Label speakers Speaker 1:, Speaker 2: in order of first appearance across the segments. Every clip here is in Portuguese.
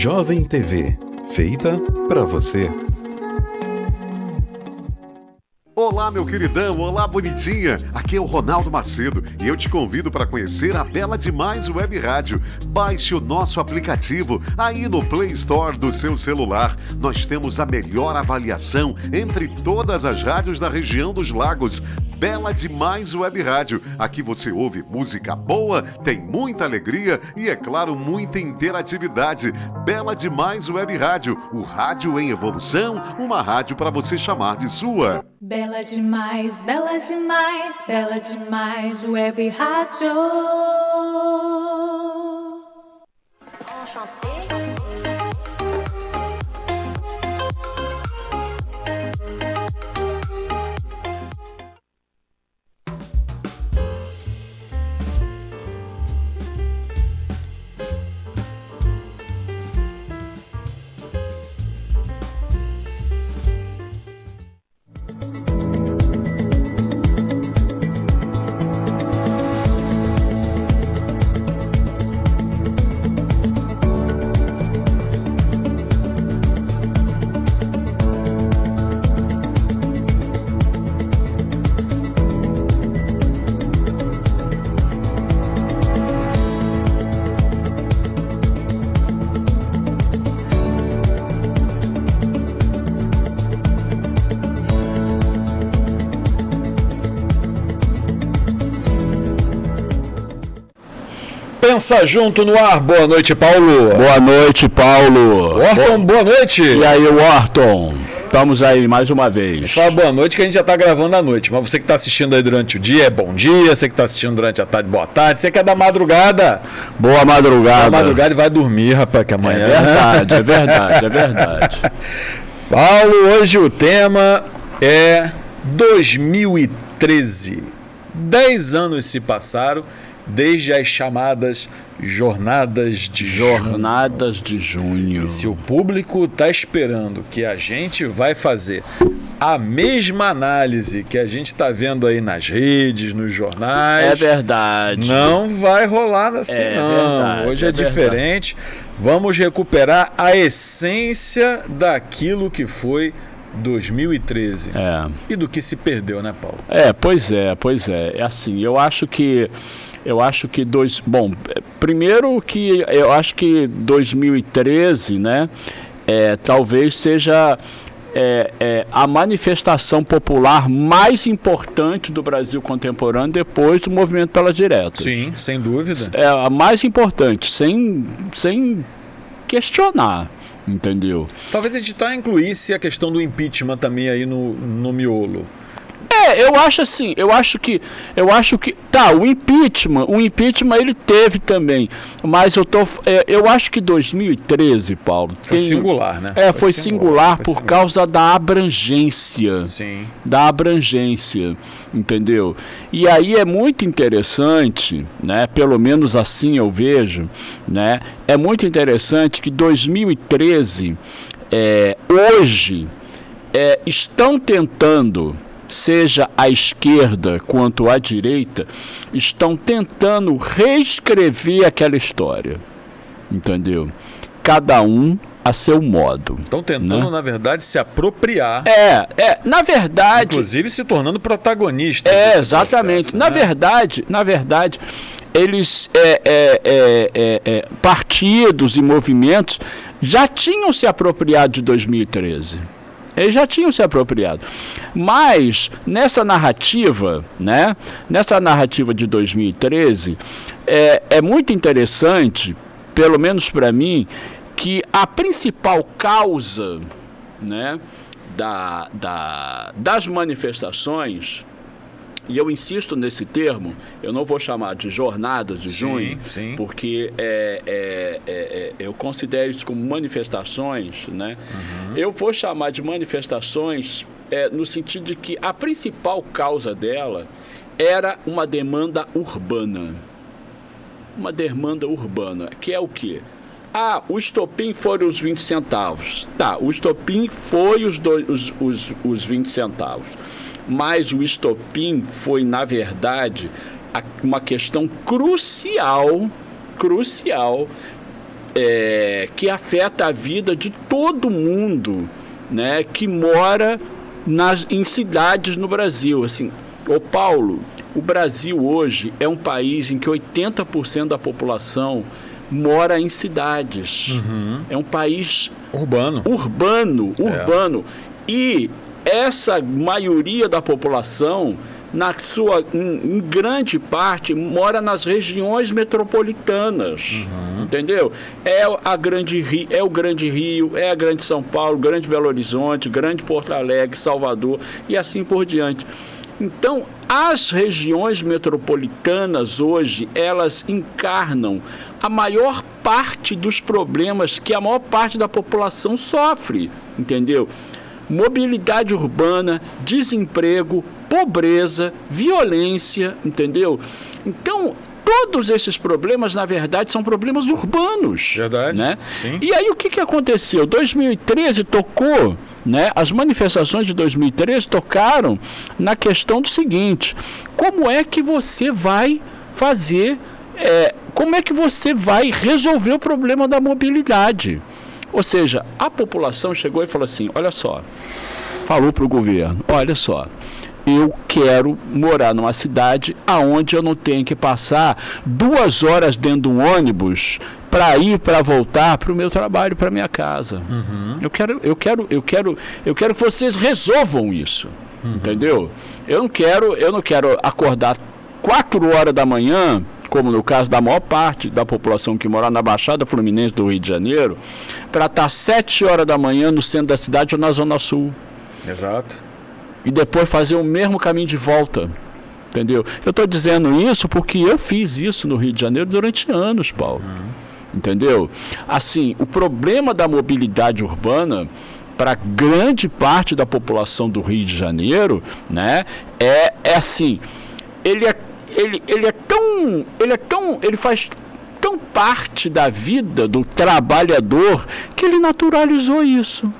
Speaker 1: Jovem TV, feita para você.
Speaker 2: Olá, meu queridão, olá, bonitinha. Aqui é o Ronaldo Macedo e eu te convido para conhecer a Bela Demais Web Rádio. Baixe o nosso aplicativo aí no Play Store do seu celular. Nós temos a melhor avaliação entre todas as rádios da região dos lagos. Bela Demais Web Rádio. Aqui você ouve música boa, tem muita alegria e, é claro, muita interatividade. Bela Demais Web Rádio, o rádio em evolução, uma rádio para você chamar de sua.
Speaker 3: Bela demais, bela demais, bela demais, Web Rádio.
Speaker 4: Pensa Junto no ar. Boa noite, Paulo.
Speaker 5: Boa noite, Paulo.
Speaker 4: Orton, boa noite.
Speaker 5: E aí, Orton? Estamos aí mais uma vez.
Speaker 4: Fala boa noite, que a gente já está gravando à noite. Mas você que está assistindo aí durante o dia, é bom dia. Você que está assistindo durante a tarde, boa tarde. Você que é da madrugada,
Speaker 5: boa madrugada.
Speaker 4: Boa madrugada e vai dormir, rapaz, que amanhã...
Speaker 5: É verdade.
Speaker 4: Paulo, hoje o tema é 2013. 10 anos se passaram desde as chamadas Jornadas de Junho. E se o público está esperando que a gente vai fazer a mesma análise que a gente está vendo aí nas redes, nos jornais...
Speaker 5: É verdade.
Speaker 4: Não vai rolar assim, não.
Speaker 5: Verdade,
Speaker 4: hoje é diferente. Vamos recuperar a essência daquilo que foi 2013. E do que se perdeu, né, Paulo?
Speaker 5: Pois é. É assim, eu acho que primeiro que eu acho que 2013, né, talvez seja a manifestação popular mais importante do Brasil contemporâneo depois do movimento pelas diretas.
Speaker 4: Sim, sem dúvida.
Speaker 5: É a mais importante, sem questionar. Entendeu?
Speaker 4: Talvez a gente incluísse a questão do impeachment também aí no miolo.
Speaker 5: Eu acho que o impeachment ele teve também, mas eu acho que 2013, Paulo,
Speaker 4: foi singular, né?
Speaker 5: Foi singular por causa da abrangência.
Speaker 4: Sim.
Speaker 5: Da abrangência, entendeu? E aí é muito interessante, né? Pelo menos assim eu vejo, né? É muito interessante que 2013 hoje estão tentando, seja a esquerda quanto a direita, estão tentando reescrever aquela história, entendeu? Cada um a seu modo.
Speaker 4: Estão tentando, né? Na verdade, se apropriar.
Speaker 5: Na verdade...
Speaker 4: Inclusive se tornando protagonistas.
Speaker 5: Exatamente. Processo, Na verdade, eles, partidos e movimentos já tinham se apropriado de 2013. Eles já tinham se apropriado. Mas, nessa narrativa, né? Nessa narrativa de 2013, é muito interessante, pelo menos para mim, que a principal causa, né, das manifestações, e eu insisto nesse termo, eu não vou chamar de jornadas de junho, porque eu considero isso como manifestações, né? Eu vou chamar de manifestações no sentido de que a principal causa dela era uma demanda urbana. Uma demanda urbana, que é o quê? O estopim foram os 20 centavos. Tá, o estopim foi os 20 centavos. Mas o estopim foi, na verdade, uma questão crucial que afeta a vida de todo mundo, né, que mora em cidades no Brasil. Assim, ô Paulo, o Brasil hoje é um país em que 80% da população mora em cidades. É um país urbano. E essa maioria da população, em grande parte, mora nas regiões metropolitanas, entendeu? É o Grande Rio, é a Grande São Paulo, Grande Belo Horizonte, Grande Porto Alegre, Salvador e assim por diante. Então, as regiões metropolitanas hoje, elas encarnam a maior parte dos problemas que a maior parte da população sofre, entendeu? Mobilidade urbana, desemprego, pobreza, violência, entendeu? Então, todos esses problemas, na verdade, são problemas urbanos.
Speaker 4: Verdade,
Speaker 5: né?
Speaker 4: Sim.
Speaker 5: E aí, o que aconteceu? 2013 tocou, né? As manifestações de 2013 tocaram na questão do seguinte: como é que você vai fazer, como é que você vai resolver o problema da mobilidade? Ou seja, a população chegou e falou assim, olha só, falou para o governo, olha só, eu quero morar numa cidade aonde eu não tenho que passar 2 horas dentro de um ônibus para ir, para voltar para o meu trabalho, para minha casa. Eu quero que vocês resolvam isso, entendeu? Eu não quero acordar 4 horas da manhã, como no caso da maior parte da população que mora na Baixada Fluminense do Rio de Janeiro, para estar 7 horas da manhã no centro da cidade ou na Zona Sul.
Speaker 4: Exato.
Speaker 5: E depois fazer o mesmo caminho de volta, entendeu? Eu estou dizendo isso porque eu fiz isso no Rio de Janeiro durante anos, Paulo. Entendeu? Assim, o problema da mobilidade urbana para grande parte da população do Rio de Janeiro, né, é assim, ele faz tão parte da vida do trabalhador que ele naturalizou isso.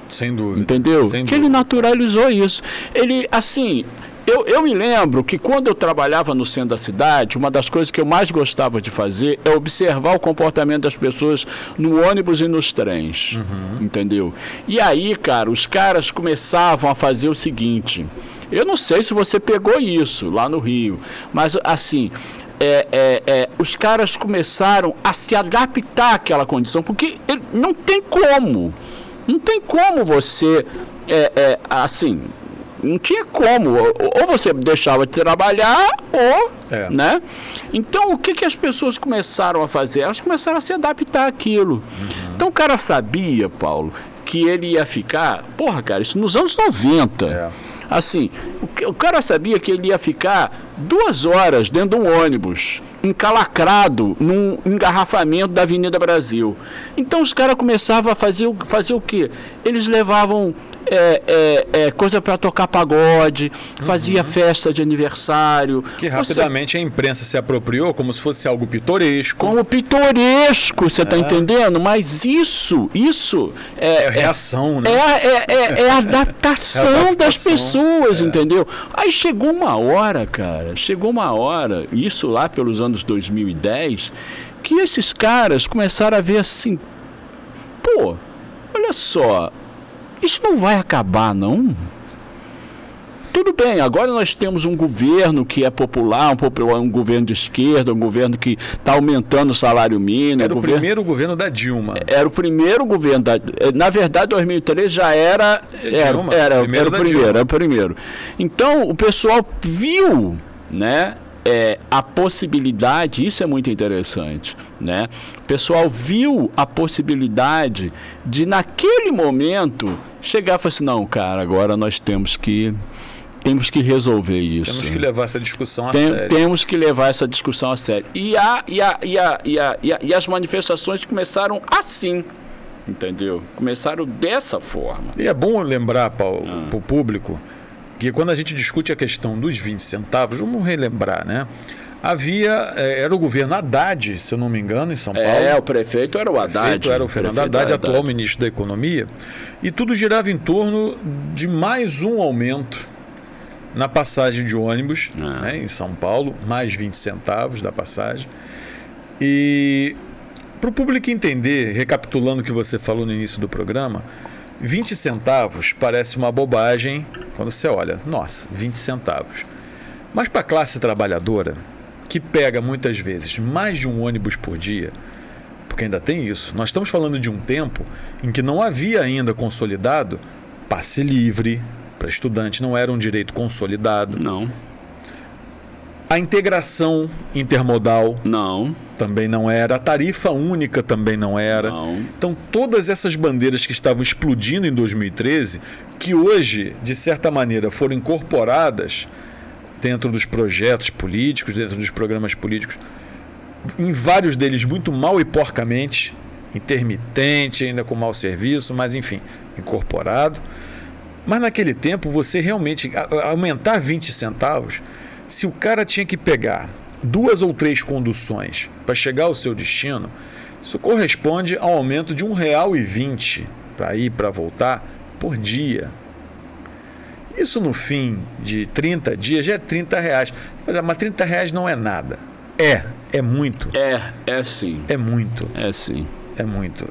Speaker 4: Sem dúvida.
Speaker 5: Entendeu?
Speaker 4: Sem
Speaker 5: que ele naturalizou isso. Ele, assim, eu me lembro que quando eu trabalhava no centro da cidade, uma das coisas que eu mais gostava de fazer é observar o comportamento das pessoas no ônibus e nos trens. Entendeu? E aí, cara, os caras começavam a fazer o seguinte. Eu não sei se você pegou isso lá no Rio, mas assim, os caras começaram a se adaptar àquela condição, porque não tem como você, assim, não tinha como, ou você deixava de trabalhar, ou, né? Então, o que as pessoas começaram a fazer? Elas começaram a se adaptar àquilo. Então, o cara sabia, Paulo, que ele ia ficar, cara, isso nos anos 90, assim, o cara sabia que ele ia ficar 2 horas dentro de um ônibus, encalacrado num engarrafamento da Avenida Brasil. Então os caras começavam a fazer o quê? Eles levavam coisa para tocar pagode, fazia festa de aniversário.
Speaker 4: Que rapidamente a imprensa se apropriou como se fosse algo pitoresco.
Speaker 5: Como pitoresco, você está entendendo? Mas isso
Speaker 4: é reação, né?
Speaker 5: É a adaptação das pessoas, entendeu? Aí chegou uma hora, isso lá pelos anos 2010, que esses caras começaram a ver assim, olha só, isso não vai acabar, não? Tudo bem, agora nós temos um governo que é popular, um governo de esquerda, um governo que está aumentando o salário mínimo.
Speaker 4: Era o primeiro governo da Dilma.
Speaker 5: Era o primeiro governo da... Na verdade, 2013 já era... Era o primeiro. Então, o pessoal viu, né, a possibilidade, isso é muito interessante, né? O pessoal viu a possibilidade de, naquele momento, chegar e falar assim, não, cara, agora nós temos que resolver isso.
Speaker 4: Temos que levar essa discussão a sério.
Speaker 5: Temos que levar essa discussão a sério. E as manifestações começaram assim, entendeu? Começaram dessa forma.
Speaker 4: E é bom lembrar para o público que quando a gente discute a questão dos 20 centavos, vamos relembrar, né? Era o governo Haddad, se eu não me engano, em São Paulo.
Speaker 5: O prefeito era o Haddad.
Speaker 4: Era o Fernando Haddad, atual ministro da Economia. E tudo girava em torno de mais um aumento na passagem de ônibus, né, em São Paulo, mais 20 centavos da passagem. E Para o público entender, recapitulando o que você falou no início do programa, 20 centavos parece uma bobagem quando você olha. Nossa, 20 centavos. Mas para a classe trabalhadora, que pega muitas vezes mais de um ônibus por dia, porque ainda tem isso, nós estamos falando de um tempo em que não havia ainda consolidado passe livre para estudante, não era um direito consolidado.
Speaker 5: Não.
Speaker 4: A integração intermodal
Speaker 5: não.
Speaker 4: Também não era. A tarifa única também não era.
Speaker 5: Não.
Speaker 4: Então, todas essas bandeiras que estavam explodindo em 2013, que hoje, de certa maneira, foram incorporadas dentro dos projetos políticos, dentro dos programas políticos, em vários deles muito mal e porcamente, intermitente, ainda com mau serviço, mas enfim, incorporado. Mas naquele tempo, você realmente, aumentar 20 centavos, se o cara tinha que pegar 2 ou 3 conduções para chegar ao seu destino, isso corresponde ao aumento de R$1,20 para ir e para voltar por dia. Isso no fim de 30 dias já é R$30. Mas R$30 não é nada. É muito.
Speaker 5: É sim.
Speaker 4: É muito.
Speaker 5: É sim.
Speaker 4: É muito.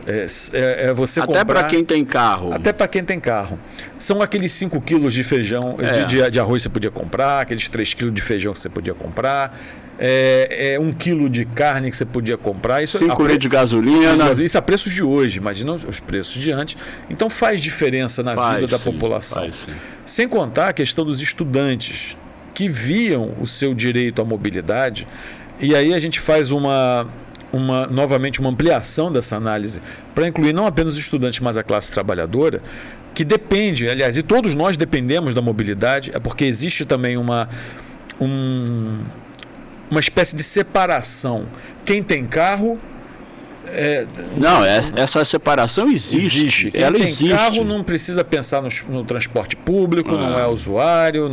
Speaker 4: Você
Speaker 5: até
Speaker 4: comprar...
Speaker 5: para quem tem carro.
Speaker 4: Até para quem tem carro. São aqueles 5 quilos de feijão, de arroz que você podia comprar, aqueles 3 quilos de feijão que você podia comprar, 1 quilo de carne que você podia comprar.
Speaker 5: 5 litros de gasolina.
Speaker 4: Isso a preços de hoje, imagina os preços de antes. Então faz diferença na vida da população. Sem contar a questão dos estudantes que viam o seu direito à mobilidade. E aí a gente faz novamente uma ampliação dessa análise para incluir não apenas os estudantes, mas a classe trabalhadora, que depende, aliás, e todos nós dependemos da mobilidade, é porque existe também uma espécie de separação. Quem tem carro...
Speaker 5: Não, essa separação existe.
Speaker 4: Quem
Speaker 5: ela
Speaker 4: tem
Speaker 5: existe.
Speaker 4: Carro não precisa pensar no transporte público, não é usuário,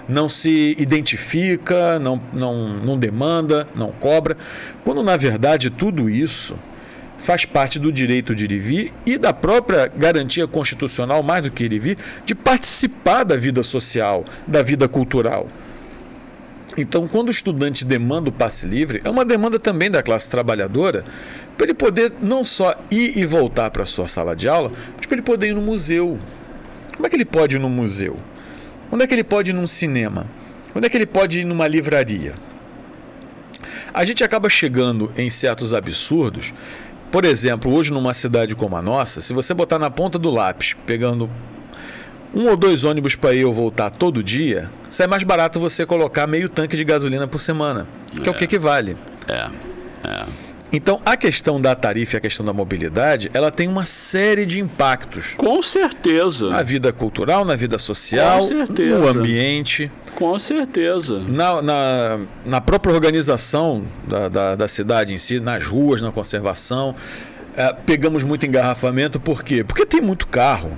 Speaker 4: não se identifica, não demanda, não cobra. Quando, na verdade, tudo isso faz parte do direito de ir e vir e da própria garantia constitucional, mais do que ir e vir, de participar da vida social, da vida cultural. Então, quando o estudante demanda o passe livre, é uma demanda também da classe trabalhadora, para ele poder não só ir e voltar para a sua sala de aula, mas para ele poder ir no museu. Como é que ele pode ir no museu? Onde é que ele pode ir num cinema? Onde é que ele pode ir numa livraria? A gente acaba chegando em certos absurdos. Por exemplo, hoje numa cidade como a nossa, se você botar na ponta do lápis, pegando 1 ou 2 ônibus para ir ou voltar todo dia, sai mais barato você colocar meio tanque de gasolina por semana, que é o que equivale. Então, a questão da tarifa e a questão da mobilidade, ela tem uma série de impactos.
Speaker 5: Com certeza.
Speaker 4: Na vida cultural, na vida social, no ambiente.
Speaker 5: Com certeza.
Speaker 4: Na própria organização da cidade em si, nas ruas, na conservação. Pegamos muito engarrafamento, por quê? Porque tem muito carro.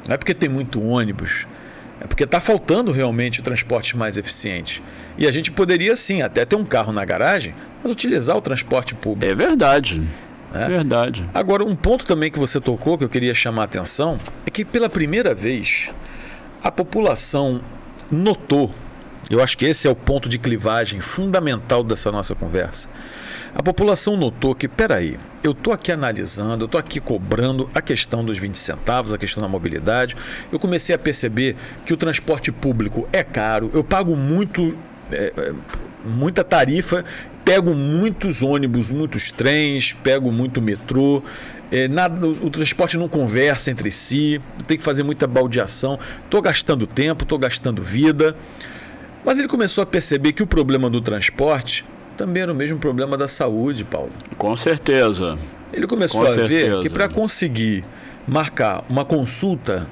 Speaker 4: Não é porque tem muito ônibus, é porque está faltando realmente o transporte mais eficiente. E a gente poderia, sim, até ter um carro na garagem, mas utilizar o transporte público.
Speaker 5: É verdade. Verdade.
Speaker 4: Agora, um ponto também que você tocou, que eu queria chamar a atenção, é que pela primeira vez a população notou, eu acho que esse é o ponto de clivagem fundamental dessa nossa conversa. A população notou que, peraí, eu estou aqui analisando, eu estou aqui cobrando a questão dos 20 centavos, a questão da mobilidade. Eu comecei a perceber que o transporte público é caro, eu pago muita tarifa, pego muitos ônibus, muitos trens, pego muito metrô. O transporte não conversa entre si, tem que fazer muita baldeação, estou gastando tempo, estou gastando vida. Mas ele começou a perceber que o problema do transporte também era o mesmo problema da saúde, Paulo.
Speaker 5: Com certeza.
Speaker 4: Ele começou a ver que para conseguir marcar uma consulta,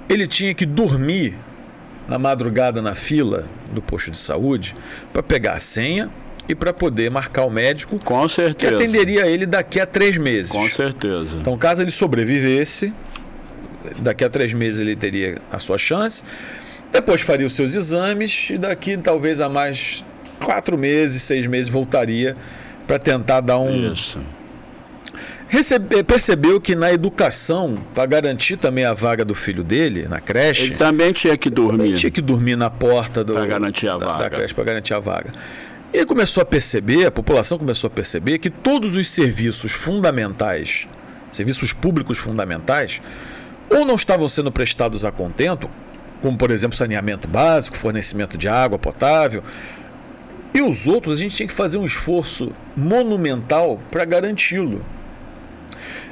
Speaker 4: ele tinha que dormir na madrugada na fila do posto de saúde para pegar a senha e para poder marcar o médico.
Speaker 5: Com certeza.
Speaker 4: Que atenderia ele daqui a 3 meses.
Speaker 5: Com certeza.
Speaker 4: Então, caso ele sobrevivesse, daqui a 3 meses ele teria a sua chance. Depois faria os seus exames e daqui talvez a mais 4 meses, 6 meses voltaria para tentar dar um...
Speaker 5: Isso.
Speaker 4: Percebeu que na educação, para garantir também a vaga do filho dele, na creche...
Speaker 5: Ele também tinha que dormir.
Speaker 4: Ele tinha que dormir na porta
Speaker 5: para garantir a vaga.
Speaker 4: Da creche, para garantir a vaga. E ele começou a perceber, a população começou a perceber que todos os serviços fundamentais, serviços públicos fundamentais, ou não estavam sendo prestados a contento, como, por exemplo, saneamento básico, fornecimento de água potável, e os outros a gente tinha que fazer um esforço monumental para garanti-lo.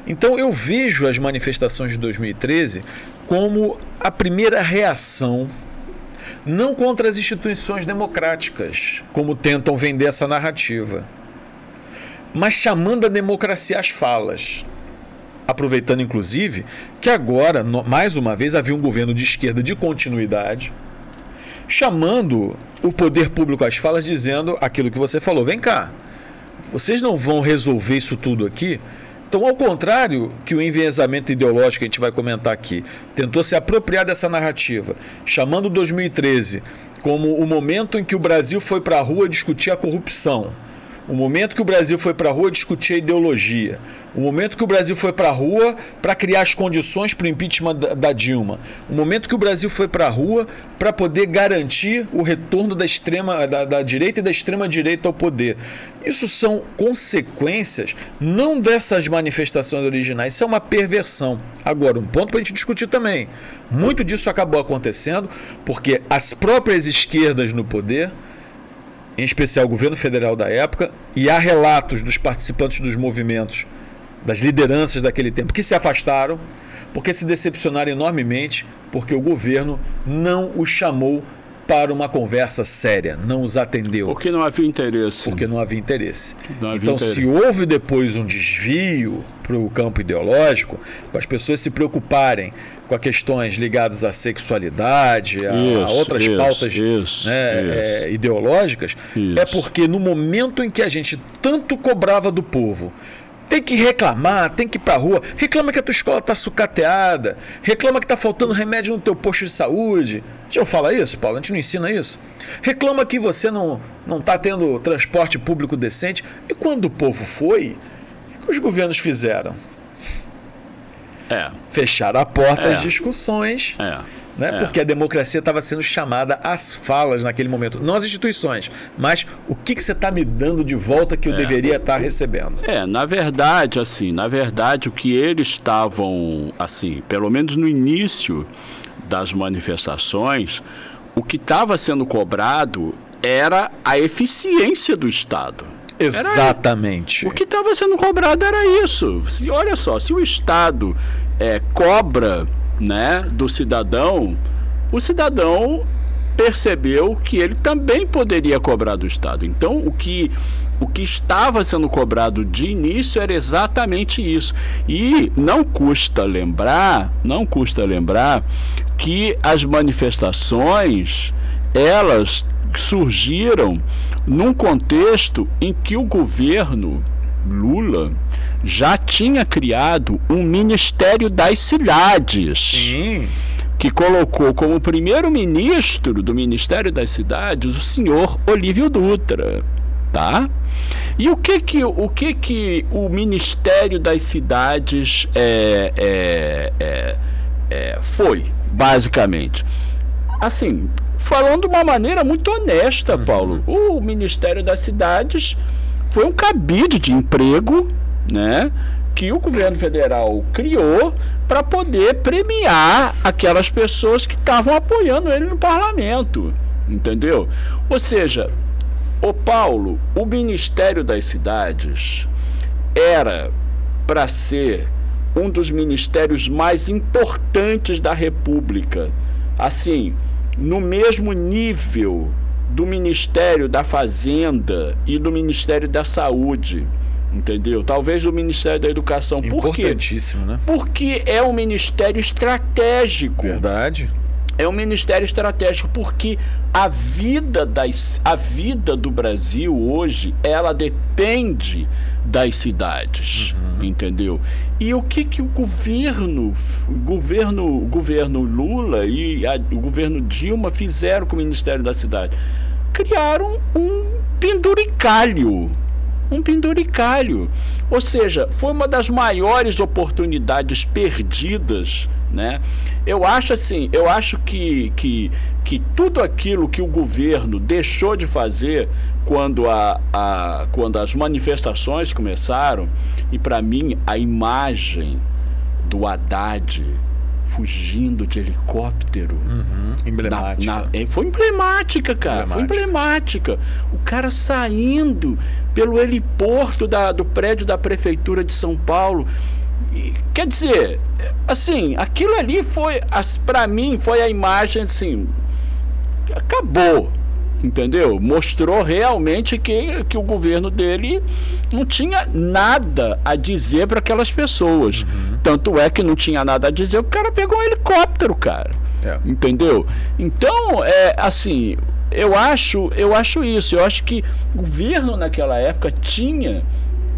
Speaker 4: Então eu vejo as manifestações de 2013 como a primeira reação, não contra as instituições democráticas, como tentam vender essa narrativa, mas chamando a democracia às falas. Aproveitando, inclusive, que agora, mais uma vez, havia um governo de esquerda de continuidade, chamando o poder público às falas, dizendo aquilo que você falou. Vem cá, vocês não vão resolver isso tudo aqui? Então, ao contrário que o enviesamento ideológico que a gente vai comentar aqui tentou se apropriar dessa narrativa, chamando 2013 como o momento em que o Brasil foi para a rua discutir a corrupção, o momento que o Brasil foi para a rua discutir a ideologia, o momento que o Brasil foi para a rua para criar as condições para o impeachment da Dilma, o momento que o Brasil foi para a rua para poder garantir o retorno da direita e da extrema-direita ao poder. Isso são consequências não dessas manifestações originais, isso é uma perversão. Agora, um ponto para a gente discutir também, muito disso acabou acontecendo porque as próprias esquerdas no poder, em especial o governo federal da época, e há relatos dos participantes dos movimentos, das lideranças daquele tempo, que se afastaram, porque se decepcionaram enormemente, porque o governo não os chamou para uma conversa séria, não os atendeu.
Speaker 5: Porque não havia interesse.
Speaker 4: Porque não havia interesse. Se houve depois um desvio para o campo ideológico, para as pessoas se preocuparem com as questões ligadas à sexualidade, a outras pautas ideológicas, é porque no momento em que a gente tanto cobrava do povo, tem que reclamar, tem que ir pra rua, reclama que a tua escola tá sucateada, reclama que tá faltando remédio no teu posto de saúde. A gente não fala isso, Paulo? A gente não ensina isso? Reclama que você não tá tendo transporte público decente. E quando o povo foi, o que os governos fizeram? Fecharam a porta às discussões. Porque a democracia estava sendo chamada às falas naquele momento. Não as instituições, mas o que você está me dando de volta que eu deveria estar recebendo?
Speaker 5: Na verdade, o que eles estavam, pelo menos no início das manifestações, o que estava sendo cobrado era a eficiência do Estado.
Speaker 4: Exatamente.
Speaker 5: O que estava sendo cobrado era isso. Olha só, se o Estado cobra, do cidadão, o cidadão percebeu que ele também poderia cobrar do Estado. Então, o que estava sendo cobrado de início era exatamente isso. E não custa lembrar que as manifestações, elas surgiram num contexto em que o governo Lula já tinha criado um Ministério das Cidades.
Speaker 4: Sim.
Speaker 5: Que colocou como primeiro-ministro do Ministério das Cidades o senhor Olívio Dutra, tá? E o que o Ministério das Cidades foi, basicamente? Falando de uma maneira muito honesta, Paulo, o Ministério das Cidades foi um cabide de emprego, que o governo federal criou para poder premiar aquelas pessoas que estavam apoiando ele no parlamento, entendeu? Ou seja, Paulo, o Ministério das Cidades era para ser um dos ministérios mais importantes da República, no mesmo nível do Ministério da Fazenda e do Ministério da Saúde, entendeu? Talvez o Ministério da Educação.
Speaker 4: Importantíssimo, né?
Speaker 5: Porque é um ministério estratégico.
Speaker 4: Verdade.
Speaker 5: É um ministério estratégico porque a vida do Brasil hoje, ela depende das cidades, entendeu? E o que o governo Lula e o governo Dilma fizeram com o Ministério da Cidade? Criaram um penduricalho um penduricalho. Ou seja, foi uma das maiores oportunidades perdidas, né? Eu acho assim, que tudo aquilo que o governo deixou de fazer quando as manifestações começaram, e para mim a imagem do Haddad fugindo de helicóptero.
Speaker 4: Emblemática.
Speaker 5: Foi emblemática, cara. Foi emblemática. O cara saindo pelo heliporto do prédio da Prefeitura de São Paulo. E, quer dizer, assim, aquilo ali foi, pra mim, foi a imagem, assim, acabou. Entendeu? Mostrou realmente que o governo dele não tinha nada a dizer para aquelas pessoas. Tanto é que não tinha nada a dizer, o cara pegou um helicóptero, cara. Entendeu? Então, assim, eu acho isso. Eu acho que o governo naquela época tinha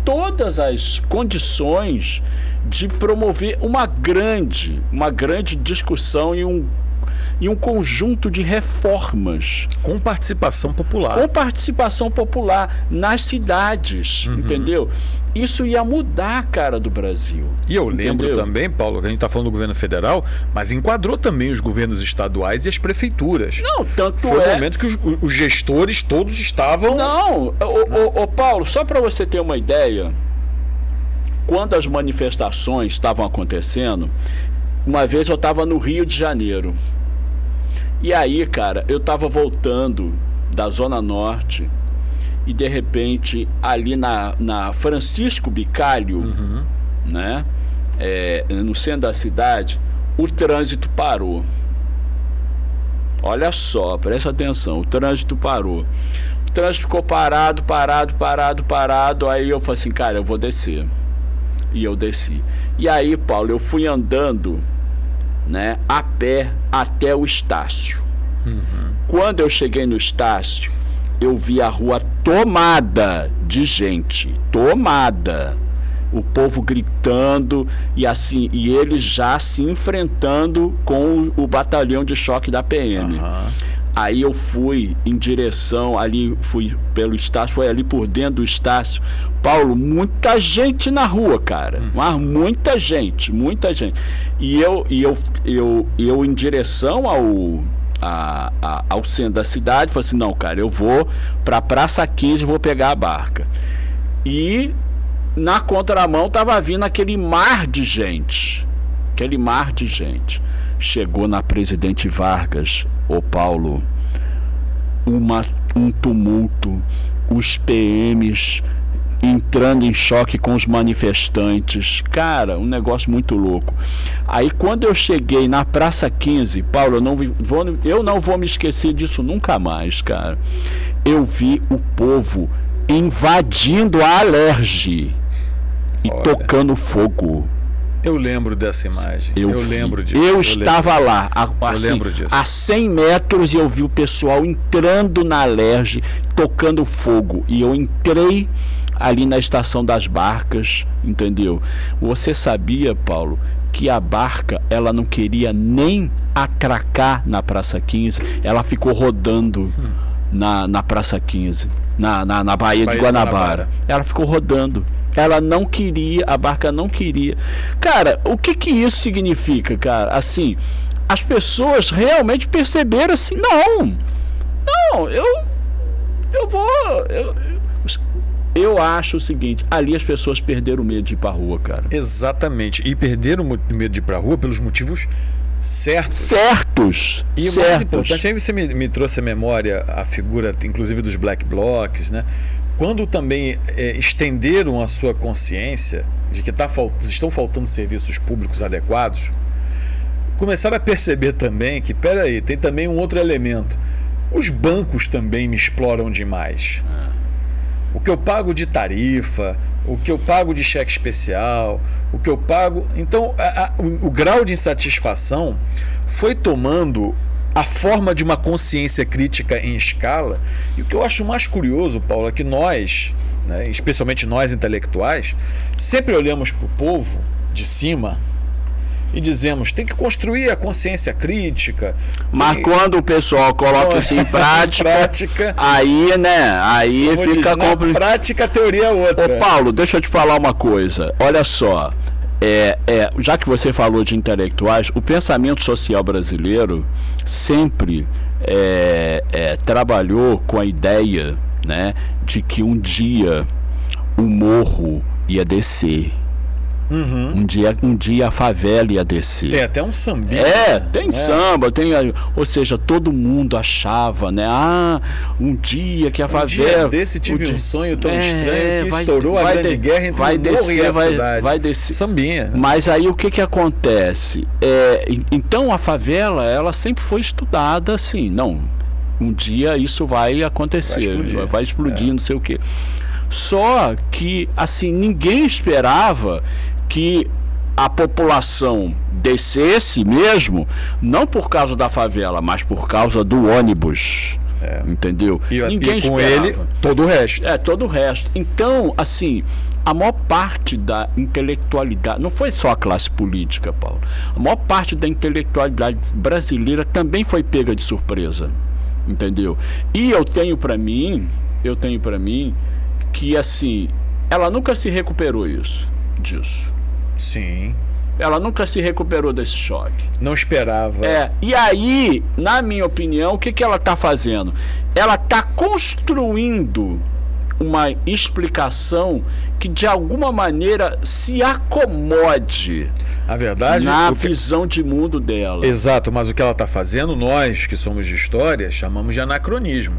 Speaker 5: todas as condições de promover uma grande discussão e um conjunto de reformas.
Speaker 4: Com participação popular
Speaker 5: nas cidades, entendeu? Isso ia mudar a cara do Brasil.
Speaker 4: E eu lembro também, Paulo, que a gente está falando do governo federal, mas enquadrou também os governos estaduais e as prefeituras.
Speaker 5: Não, tanto
Speaker 4: foi o momento que os gestores todos estavam...
Speaker 5: Não, Paulo, só para você ter uma ideia, quando as manifestações estavam acontecendo, uma vez eu estava no Rio de Janeiro. E aí, cara, eu tava voltando da Zona Norte e de repente ali na Francisco Bicalho, né, no centro da cidade, o trânsito parou. Olha só, presta atenção, o trânsito parou. O trânsito ficou parado. Aí eu falei assim, cara, eu vou descer. E eu desci. E aí, Paulo, eu fui andando, né, a pé até o Estácio. Quando eu cheguei no Estácio, eu vi a rua tomada de gente, o povo gritando e assim, e eles já se enfrentando com o batalhão de choque da PM. Aí eu fui em direção ali, fui pelo Estácio, foi ali por dentro do Estácio. Paulo, muita gente na rua, cara. Mas muita gente. E eu em direção ao centro da cidade, falei assim, não, cara, eu vou pra Praça 15 e vou pegar a barca. E na contramão tava vindo aquele mar de gente. Chegou na Presidente Vargas, ô Paulo, um tumulto, os PMs entrando em choque com os manifestantes, cara, um negócio muito louco. Aí quando eu cheguei na Praça 15, Paulo, eu não vou me esquecer disso nunca mais, cara. Eu vi o povo invadindo a Alerj e tocando fogo.
Speaker 4: Eu lembro dessa imagem. Eu lembro disso.
Speaker 5: Eu estava lá, a 100 metros, e eu vi o pessoal entrando na Alerj, tocando fogo. E eu entrei ali na estação das barcas, entendeu? Você sabia, Paulo, que a barca, ela não queria nem atracar na Praça 15, ela ficou rodando na Praça 15, na Baía de Guanabara. Ela ficou rodando. Ela não queria, a barca não queria. Cara, o que isso significa, cara? Assim, as pessoas realmente perceberam assim, eu acho o seguinte, ali as pessoas perderam o medo de ir pra rua, cara.
Speaker 4: Exatamente, e perderam o medo de ir pra rua pelos motivos certos. E o mais importante, aí você me trouxe à memória a figura, inclusive, dos Black Blocs, né? Quando também estenderam a sua consciência de que estão faltando serviços públicos adequados, começaram a perceber também que, peraí, tem também um outro elemento. Os bancos também me exploram demais. O que eu pago de tarifa, o que eu pago de cheque especial, o que eu pago... Então, o grau de insatisfação foi tomando a forma de uma consciência crítica em escala. E o que eu acho mais curioso, Paulo, é que nós, né, especialmente nós intelectuais, sempre olhamos para o povo de cima e dizemos, tem que construir a consciência crítica.
Speaker 5: Mas quando o pessoal coloca isso em prática, aí, né, aí fica complicado.
Speaker 4: Na prática, a teoria é outra.
Speaker 5: Ô, Paulo, deixa eu te falar uma coisa. Olha só, já que você falou de intelectuais, o pensamento social brasileiro sempre trabalhou com a ideia, né, de que um dia o morro ia descer. Um dia a favela ia descer.
Speaker 4: Tem até um sambinha.
Speaker 5: Tem samba, ou seja, todo mundo achava, né? Um dia que a favela.
Speaker 4: Dia desse tive um sonho tão estranho que estourou a grande guerra entre o morro e a cidade.
Speaker 5: Vai descer.
Speaker 4: Sambinha. Né?
Speaker 5: Mas aí o que acontece? Então a favela, ela sempre foi estudada assim, não. Um dia isso vai acontecer, vai explodir, não sei o quê. Só que, assim, ninguém esperava que a população descesse mesmo, não por causa da favela, mas por causa do ônibus. Entendeu? Ninguém
Speaker 4: e com
Speaker 5: esperava.
Speaker 4: ele, todo o resto.
Speaker 5: Todo o resto. Então, assim, a maior parte da intelectualidade, não foi só a classe política, Paulo, a maior parte da intelectualidade brasileira também foi pega de surpresa. Entendeu? E eu tenho para mim que, assim, ela nunca se recuperou disso.
Speaker 4: Sim.
Speaker 5: Ela nunca se recuperou desse choque.
Speaker 4: Não esperava.
Speaker 5: E aí, na minha opinião, o que ela está fazendo? Ela está construindo uma explicação que, de alguma maneira, se acomode
Speaker 4: a verdade,
Speaker 5: na visão de mundo dela.
Speaker 4: Exato, mas o que ela está fazendo, nós que somos de história, chamamos de anacronismo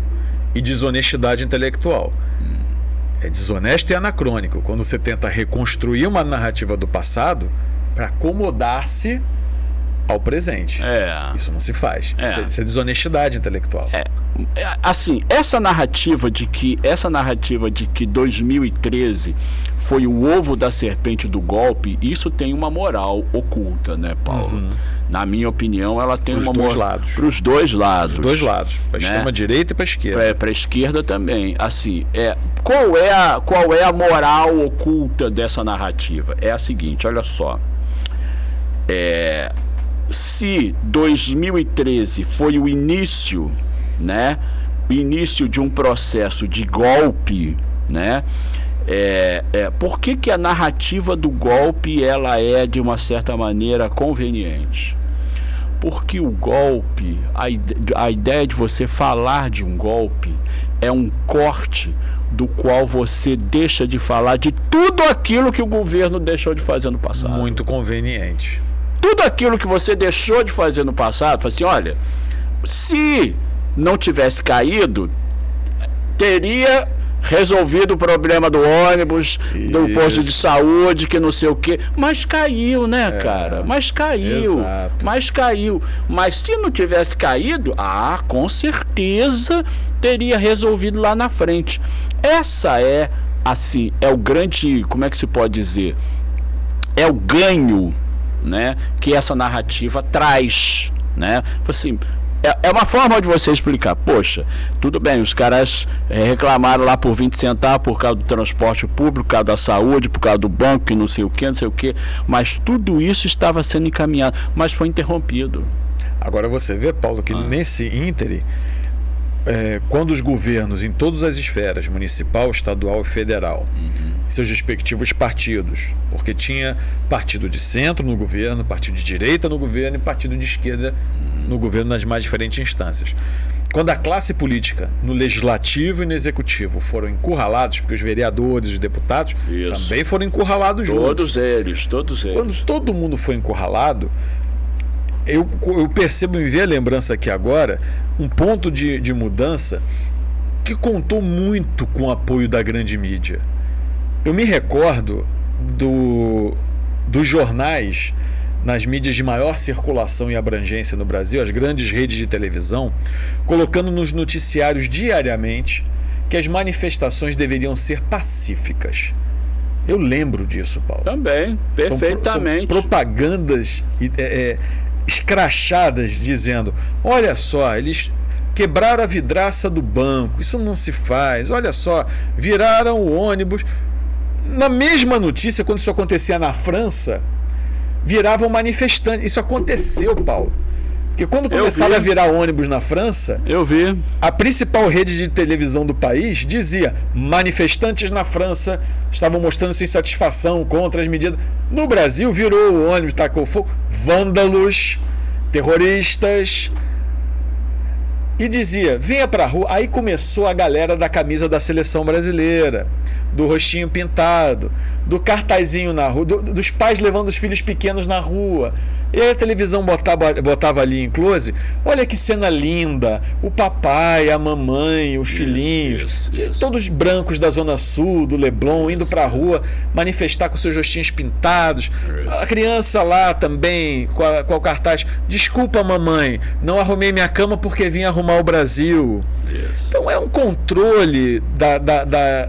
Speaker 4: e desonestidade intelectual. É desonesto e anacrônico quando você tenta reconstruir uma narrativa do passado para acomodar-se ao presente. Isso não se faz. Isso é desonestidade intelectual.
Speaker 5: Assim, essa narrativa de que 2013 foi o ovo da serpente do golpe, isso tem uma moral oculta, né, Paulo? Na minha opinião, ela tem uma moral para os dois lados.
Speaker 4: Para a extrema direita e para a esquerda.
Speaker 5: Para a esquerda também. Assim, qual é a moral oculta dessa narrativa? É a seguinte, olha só. Se 2013 foi o início, né? O início de um processo de golpe, né? Por que a narrativa do golpe ela é, de uma certa maneira, conveniente? Porque o golpe, a ideia de você falar de um golpe é um corte do qual você deixa de falar de tudo aquilo que o governo deixou de fazer no passado.
Speaker 4: Muito conveniente.
Speaker 5: Tudo aquilo que você deixou de fazer no passado, assim, olha, se não tivesse caído, teria resolvido o problema do ônibus, do posto de saúde, que não sei o quê. Mas caiu, né, cara? Mas caiu.
Speaker 4: Exato.
Speaker 5: Mas se não tivesse caído, com certeza teria resolvido lá na frente. Essa assim, é o grande, como é que se pode dizer? É o ganho, né, que essa narrativa traz, né? Assim, é uma forma de você explicar. Poxa, tudo bem, os caras reclamaram lá por 20 centavos por causa do transporte público, por causa da saúde, por causa do banco, que não sei o que, mas tudo isso estava sendo encaminhado, mas foi interrompido.
Speaker 4: Agora você vê, Paulo, que nesse íntere, quando os governos em todas as esferas, municipal, estadual e federal, seus respectivos partidos, porque tinha partido de centro no governo, partido de direita no governo e partido de esquerda no governo nas mais diferentes instâncias. Quando a classe política no legislativo e no executivo foram encurralados, porque os vereadores e os deputados também foram encurralados juntos.
Speaker 5: Todos eles.
Speaker 4: Quando todo mundo foi encurralado, eu percebo, me vê a lembrança aqui agora, um ponto de mudança que contou muito com o apoio da grande mídia. Eu me recordo dos jornais nas mídias de maior circulação e abrangência no Brasil, as grandes redes de televisão, colocando nos noticiários diariamente que as manifestações deveriam ser pacíficas. Eu lembro disso, Paulo.
Speaker 5: Também, perfeitamente.
Speaker 4: São propagandas escrachadas dizendo: olha só, eles quebraram a vidraça do banco, isso não se faz, olha só, viraram o ônibus. Na mesma notícia, quando isso acontecia na França, viravam manifestantes. Isso aconteceu, Paulo. Porque quando começaram a virar ônibus na França, a principal rede de televisão do país dizia: manifestantes na França estavam mostrando sua insatisfação contra as medidas. No Brasil, virou o ônibus, tacou fogo, vândalos, terroristas. E dizia: venha pra rua. Aí começou a galera da camisa da seleção brasileira, do rostinho pintado, do cartazinho na rua, dos pais levando os filhos pequenos na rua. E aí a televisão botava ali em close: olha que cena linda, o papai, a mamãe, os filhinhos, todos brancos da Zona Sul, do Leblon, indo pra rua manifestar com seus rostinhos pintados. A criança lá também, com o cartaz: desculpa, mamãe, não arrumei minha cama porque vim arrumar o Brasil. Então é um controle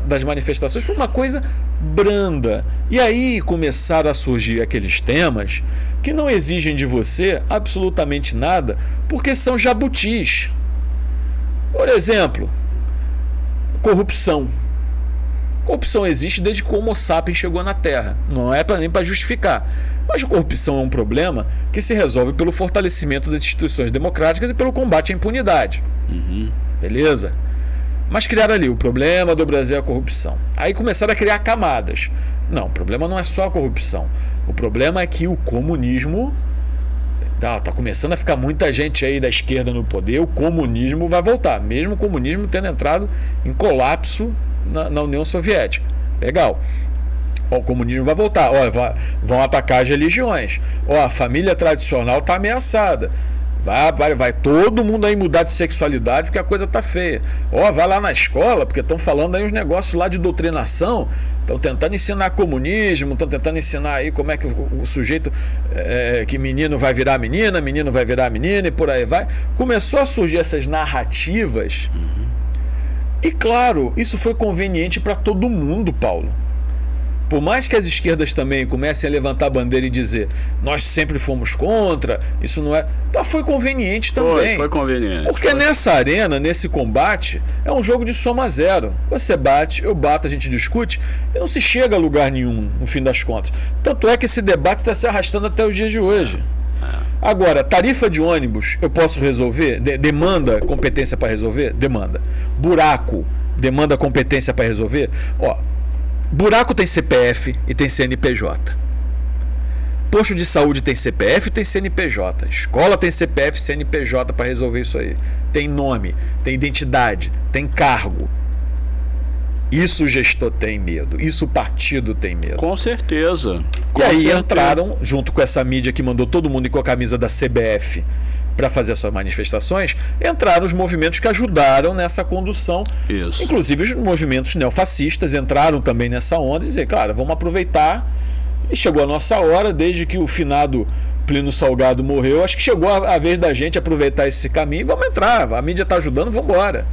Speaker 4: das manifestações por uma coisa branda. E aí começaram a surgir aqueles temas que não exigem de você absolutamente nada, porque são jabutis. Por exemplo, corrupção. Corrupção existe desde que o Homo sapiens chegou na Terra. Não é nem para justificar. Mas a corrupção é um problema que se resolve pelo fortalecimento das instituições democráticas e pelo combate à impunidade. Beleza? Mas criaram ali: o problema do Brasil é a corrupção. Aí começaram a criar camadas. Não, o problema não é só a corrupção. O problema é que o comunismo... Tá começando a ficar muita gente aí da esquerda no poder. O comunismo vai voltar. Mesmo o comunismo tendo entrado em colapso na União Soviética. Legal. O comunismo vai voltar. Vão atacar as religiões. A família tradicional está ameaçada. Vai todo mundo aí mudar de sexualidade porque a coisa tá feia. Vai lá na escola, porque estão falando aí uns negócios lá de doutrinação. Estão tentando ensinar comunismo, estão tentando ensinar aí como é que o sujeito, que menino vai virar menina, menino vai virar menina e por aí vai. Começou a surgir essas narrativas. E claro, isso foi conveniente para todo mundo, Paulo. Por mais que as esquerdas também comecem a levantar a bandeira e dizer: nós sempre fomos contra, isso não é... Então foi conveniente também.
Speaker 5: Foi conveniente.
Speaker 4: Porque nessa arena, nesse combate, é um jogo de soma zero. Você bate, eu bato, a gente discute, e não se chega a lugar nenhum, no fim das contas. Tanto é que esse debate está se arrastando até os dias de hoje. Agora, tarifa de ônibus, eu posso resolver? Demanda competência para resolver? Demanda. Buraco, demanda competência para resolver? Buraco tem CPF e tem CNPJ. Posto de saúde tem CPF e tem CNPJ. Escola tem CPF e CNPJ para resolver isso aí. Tem nome, tem identidade, tem cargo. Isso o gestor tem medo. Isso o partido tem medo.
Speaker 5: Com certeza.
Speaker 4: E aí entraram, junto com essa mídia que mandou todo mundo ir com a camisa da CBF para fazer as suas manifestações, entraram os movimentos que ajudaram nessa condução.
Speaker 5: Isso.
Speaker 4: Inclusive os movimentos neofascistas entraram também nessa onda e dizer: claro, vamos aproveitar. E chegou a nossa hora, desde que o finado Plínio Salgado morreu, acho que chegou a vez da gente aproveitar esse caminho e vamos entrar. A mídia está ajudando, vamos embora.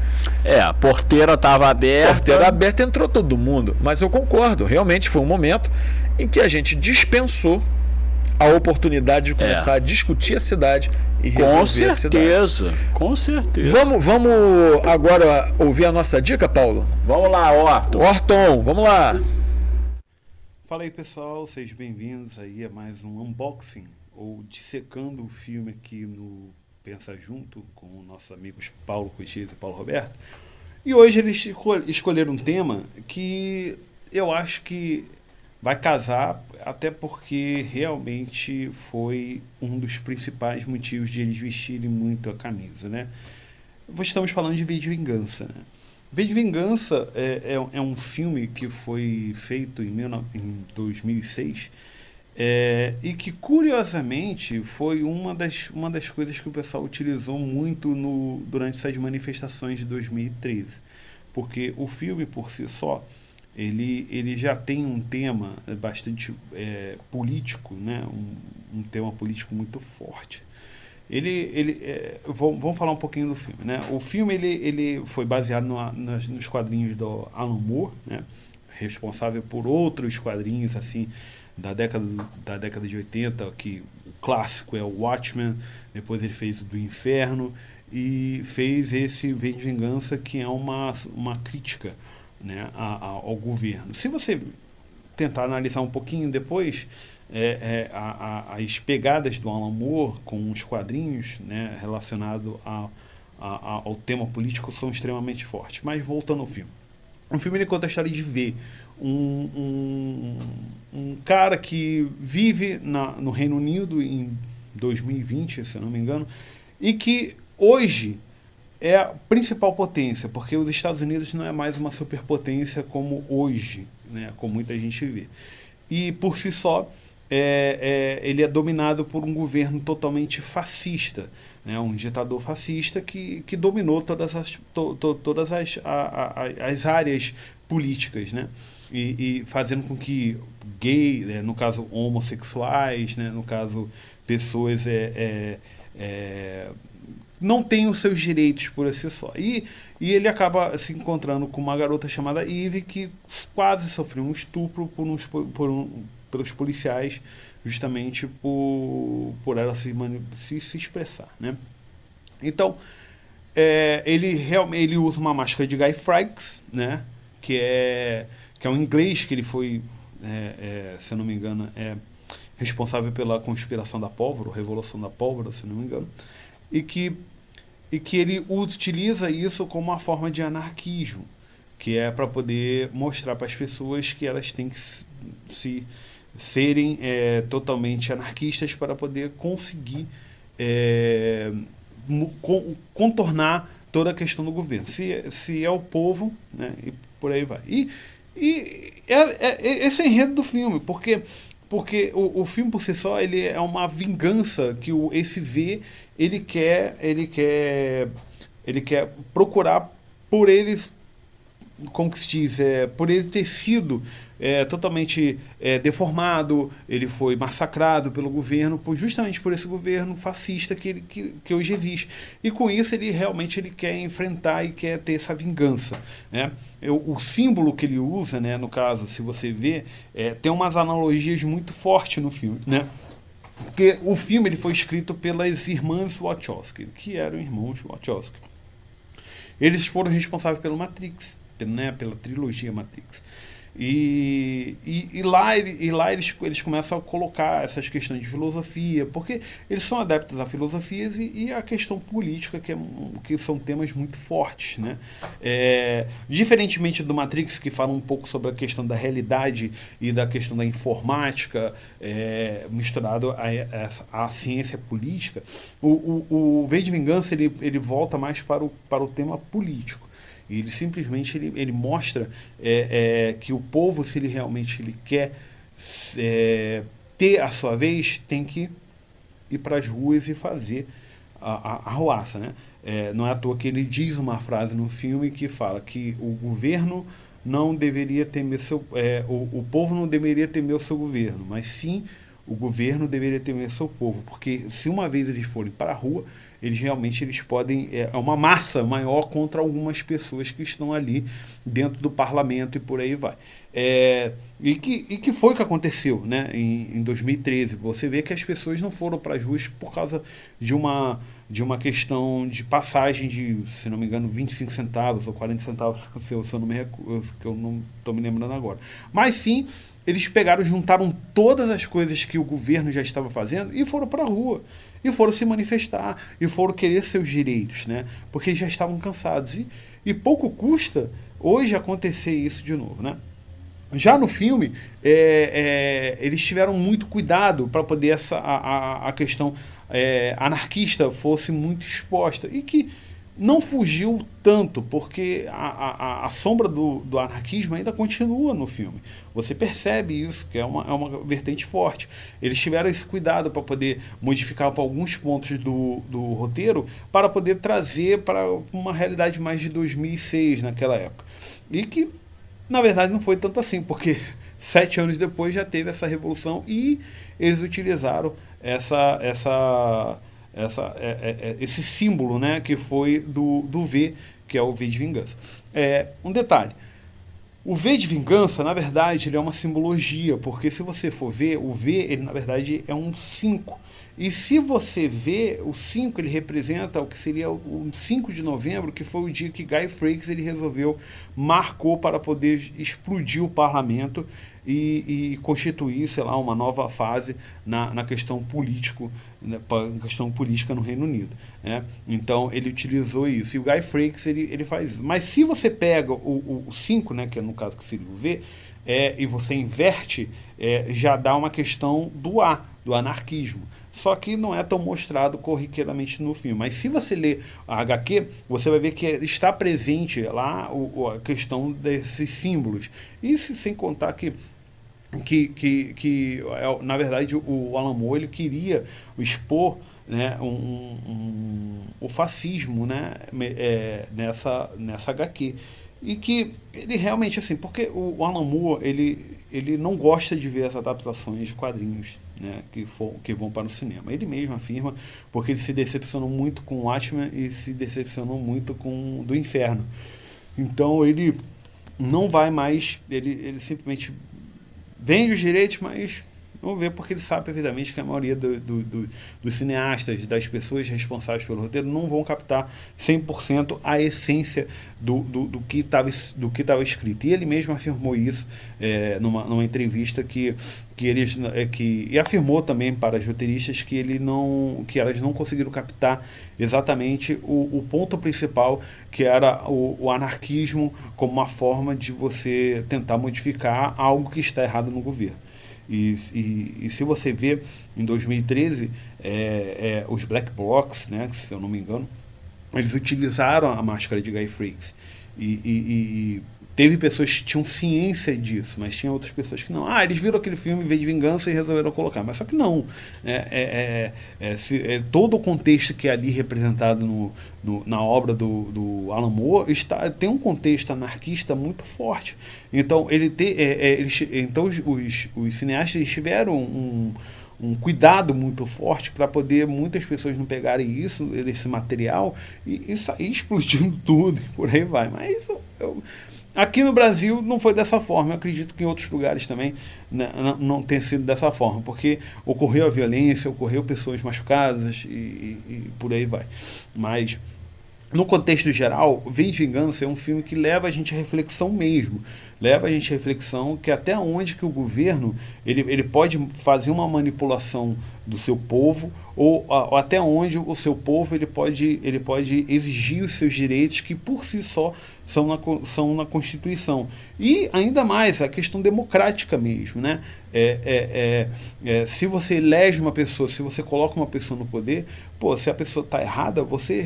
Speaker 5: A porteira estava aberta.
Speaker 4: A porteira aberta, entrou todo mundo. Mas eu concordo, realmente foi um momento em que a gente dispensou a oportunidade de começar a discutir a cidade e resolver a cidade.
Speaker 5: Com certeza.
Speaker 4: Vamos agora ouvir a nossa dica, Paulo?
Speaker 5: Vamos lá,
Speaker 4: Orton, vamos lá.
Speaker 6: Fala aí, pessoal, sejam bem-vindos aí a mais um unboxing ou dissecando o filme aqui no Pensa Junto com nossos amigos Paulo Coutinho e Paulo Roberto. E hoje eles escolheram um tema que eu acho que vai casar, até porque realmente foi um dos principais motivos de eles vestirem muito a camisa, né? Estamos falando de V de Vingança, né? V de Vingança é um filme que foi feito em 2006 e que, curiosamente, foi uma das coisas que o pessoal utilizou muito durante essas manifestações de 2013. Porque o filme, por si só, ele já tem um tema bastante político, né? Um tema político muito forte. Vamos falar um pouquinho do filme, né? O filme ele foi baseado nos quadrinhos do Alan Moore, né? Responsável por outros quadrinhos assim da década de 80, que o clássico é o Watchmen. Depois ele fez o do Inferno e fez esse V de Vingança, que é uma crítica, né, ao governo. Se você tentar analisar um pouquinho depois, as pegadas do Alan Moore com os quadrinhos, né, relacionados ao tema político são extremamente fortes. Mas voltando ao filme. O filme ele conta a história de V, um cara que vive no Reino Unido em 2020, se eu não me engano, e que hoje é a principal potência, porque os Estados Unidos não é mais uma superpotência como hoje, né, como muita gente vê. E por si só, ele é dominado por um governo totalmente fascista, né, um ditador fascista que dominou todas as áreas políticas, né, e fazendo com que gay, no caso homossexuais, né, no caso pessoas não tenham os seus direitos por si só. E ele acaba se encontrando com uma garota chamada Eve que quase sofreu um estupro pelos policiais, justamente por ela se expressar, né? Então, ele usa uma máscara de Guy Fawkes, né? Que é um inglês que ele foi, se eu não me engano, responsável pela conspiração da pólvora, Revolução da Pólvora, se não me engano, e que ele utiliza isso como uma forma de anarquismo, que é para poder mostrar para as pessoas que elas têm que serem totalmente anarquistas para poder conseguir contornar toda a questão do governo. Se é o povo, né, e por aí vai. E esse é o enredo do filme, porque o filme por si só ele é uma vingança que esse V ele quer procurar por eles, como que se diz, por ele ter sido totalmente deformado, ele foi massacrado pelo governo, justamente por esse governo fascista que hoje existe. E com isso ele realmente quer enfrentar e quer ter essa vingança, né? O símbolo que ele usa, né, no caso, se você vê, tem umas analogias muito fortes no filme, né? Porque o filme ele foi escrito pelas irmãs Wachowski, que eram irmãos Wachowski. Eles foram responsáveis pelo Matrix, né, pela trilogia Matrix. E lá eles começam a colocar essas questões de filosofia, porque eles são adeptos a filosofias e a questão política, que são temas muito fortes, né? Diferentemente do Matrix, que fala um pouco sobre a questão da realidade e da questão da informática, misturado à ciência política, o V de Vingança ele volta mais para o tema político. E ele simplesmente ele mostra que o povo, se ele realmente quer ter a sua vez, tem que ir para as ruas e fazer a arruaça, né? Não é à toa que ele diz uma frase no filme que fala que o governo não deveria temer o povo não deveria temer o seu governo, mas sim o governo deveria temer o seu povo, porque se uma vez eles forem para a rua, eles podem, uma massa maior contra algumas pessoas que estão ali dentro do parlamento e por aí vai. E que foi o que aconteceu, né, em 2013. Você vê que as pessoas não foram para as ruas por causa de uma questão de passagem de, se não me engano, 25 centavos ou 40 centavos, que eu não estou me lembrando agora. Mas sim, eles juntaram todas as coisas que o governo já estava fazendo e foram para a rua. E foram se manifestar, e foram querer seus direitos, né? Porque eles já estavam cansados. E pouco custa hoje acontecer isso de novo, né? Já no filme, eles tiveram muito cuidado para poder a questão anarquista fosse muito exposta. E que não fugiu tanto, porque a sombra do anarquismo ainda continua no filme. Você percebe isso, que é uma vertente forte. Eles tiveram esse cuidado para poder modificar para alguns pontos do roteiro, para poder trazer para uma realidade mais de 2006, naquela época. E que, na verdade, não foi tanto assim, porque 7 anos depois já teve essa revolução e eles utilizaram esse símbolo, né, que foi do V, que é o V de Vingança. Um detalhe, o V de Vingança, na verdade, ele é uma simbologia, porque se você for ver, o V, ele na verdade é um 5. E se você vê, o 5 ele representa o que seria o 5 de novembro, que foi o dia que Guy Fawkes ele marcou para poder explodir o parlamento e constituir, sei lá, uma nova fase na questão questão política no Reino Unido, né? Então ele utilizou isso, e o Guy Fawkes ele faz isso. Mas se você pega o 5, né, que é no caso que seria o V, e você inverte, já dá uma questão do anarquismo. Só que não é tão mostrado corriqueiramente no filme. Mas se você ler a HQ, você vai ver que está presente lá a questão desses símbolos. E sem contar que na verdade o Alan Moore ele queria expor, né, o fascismo, né, nessa HQ. E que ele realmente, assim, porque o Alan Moore ele não gosta de ver as adaptações de quadrinhos, né, que vão para o cinema. Ele mesmo afirma, porque ele se decepcionou muito com o Watchmen e se decepcionou muito com Do Inferno. Então ele não vai mais, ele simplesmente vende os direitos, mas não vê, porque ele sabe perfeitamente que a maioria dos cineastas, das pessoas responsáveis pelo roteiro, não vão captar 100% a essência do que estava escrito. E ele mesmo afirmou isso numa entrevista e afirmou também para as roteiristas que elas não conseguiram captar exatamente o ponto principal, que era o anarquismo como uma forma de você tentar modificar algo que está errado no governo. E se você vê, em 2013, os Black Blocs, né, se eu não me engano, eles utilizaram a máscara de Guy Fawkes. E teve pessoas que tinham ciência disso, mas tinha outras pessoas que não. Eles viram aquele filme V de Vingança e resolveram colocar. Mas só que não. Todo o contexto que é ali representado na obra do Alan Moore tem um contexto anarquista muito forte. Então, os cineastas tiveram um cuidado muito forte para poder muitas pessoas não pegarem esse material e sair explodindo tudo e por aí vai. Mas aqui no Brasil não foi dessa forma. Eu acredito que em outros lugares também não tenha sido dessa forma, porque ocorreu a violência, ocorreu pessoas machucadas e por aí vai. Mas no contexto geral, V de Vingança é um filme que leva a gente à reflexão mesmo. Leva a gente à reflexão que até onde que o governo ele pode fazer uma manipulação do seu povo, ou até onde o seu povo ele pode exigir os seus direitos, que por si só são na Constituição. E ainda mais a questão democrática mesmo, né? Se você elege uma pessoa, se você coloca uma pessoa no poder, se a pessoa está errada, você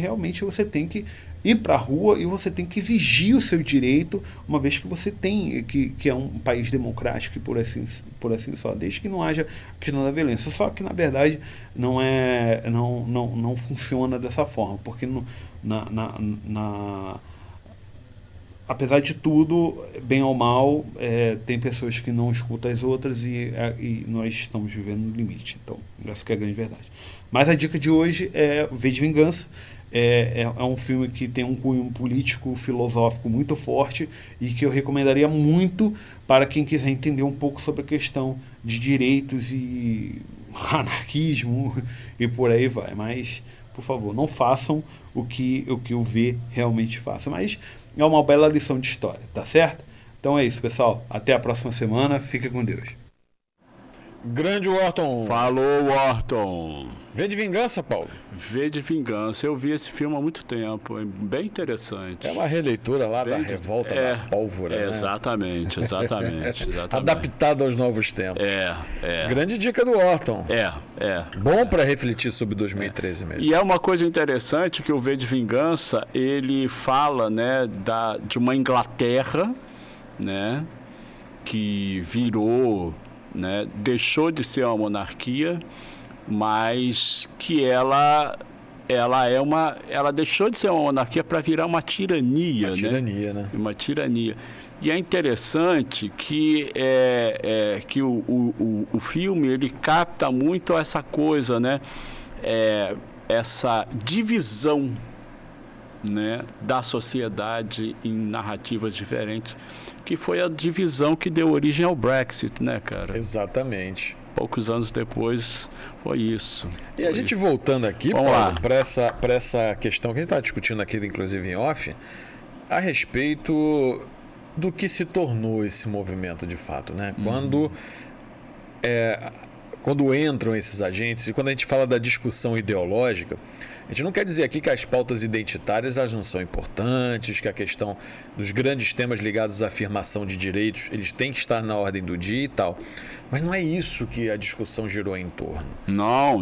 Speaker 6: tem que ir para a rua e você tem que exigir o seu direito, uma vez que você tem que é um país democrático, e por assim só, desde que não haja questão da violência. Só que na verdade não funciona dessa forma, porque apesar de tudo, bem ou mal, tem pessoas que não escutam as outras e nós estamos vivendo no limite. Então, essa que é a grande verdade. Mas a dica de hoje é V de Vingança. É um filme que tem um cunho político, filosófico muito forte, e que eu recomendaria muito para quem quiser entender um pouco sobre a questão de direitos e anarquismo e por aí vai. Mas, por favor, não façam o que o V realmente faça. Mas é uma bela lição de história, tá certo? Então é isso, pessoal. Até a próxima semana. Fica com Deus.
Speaker 4: Grande Wharton.
Speaker 5: Falou, Wharton.
Speaker 4: V de Vingança, Paulo?
Speaker 5: V de Vingança. Eu vi esse filme há muito tempo. É bem interessante.
Speaker 4: É uma releitura lá da Revolta da Pólvora, né?
Speaker 5: Exatamente.
Speaker 4: Adaptado aos novos tempos. Grande dica do Wharton. Bom para refletir sobre 2013 mesmo.
Speaker 5: E é uma coisa interessante que o V de Vingança, ele fala, né, de uma Inglaterra, né, que virou, né, deixou de ser uma monarquia, mas que ela deixou de ser uma monarquia para virar uma tirania,
Speaker 4: né?
Speaker 5: Uma tirania. E é interessante que o filme ele capta muito essa coisa, né? Essa divisão, né, da sociedade em narrativas diferentes, que foi a divisão que deu origem ao Brexit, né, cara?
Speaker 4: Exatamente.
Speaker 5: Poucos anos depois foi isso.
Speaker 4: E a gente voltando aqui, Paulo, para essa questão que a gente está discutindo aqui, inclusive em off, a respeito do que se tornou esse movimento de fato, né? Quando entram esses agentes, e quando a gente fala da discussão ideológica, a gente não quer dizer aqui que as pautas identitárias elas não são importantes, que a questão dos grandes temas ligados à afirmação de direitos, eles têm que estar na ordem do dia e tal. Mas não é isso que a discussão girou em torno.
Speaker 5: Não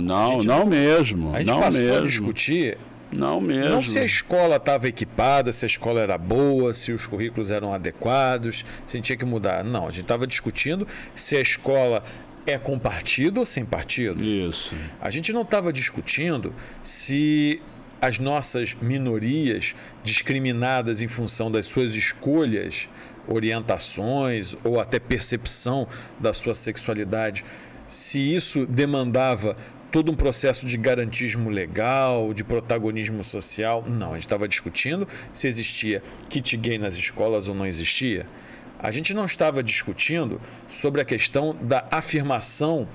Speaker 5: mesmo.
Speaker 4: A gente passou a discutir não se a escola estava equipada, se a escola era boa, se os currículos eram adequados, se a gente tinha que mudar. Não, a gente estava discutindo se a escola é com partido ou sem partido.
Speaker 5: Isso.
Speaker 4: A gente não estava discutindo se as nossas minorias discriminadas em função das suas escolhas, orientações ou até percepção da sua sexualidade, se isso demandava todo um processo de garantismo legal, de protagonismo social. Não, a gente estava discutindo se existia kit gay nas escolas ou não existia. A gente não estava discutindo sobre a questão da afirmação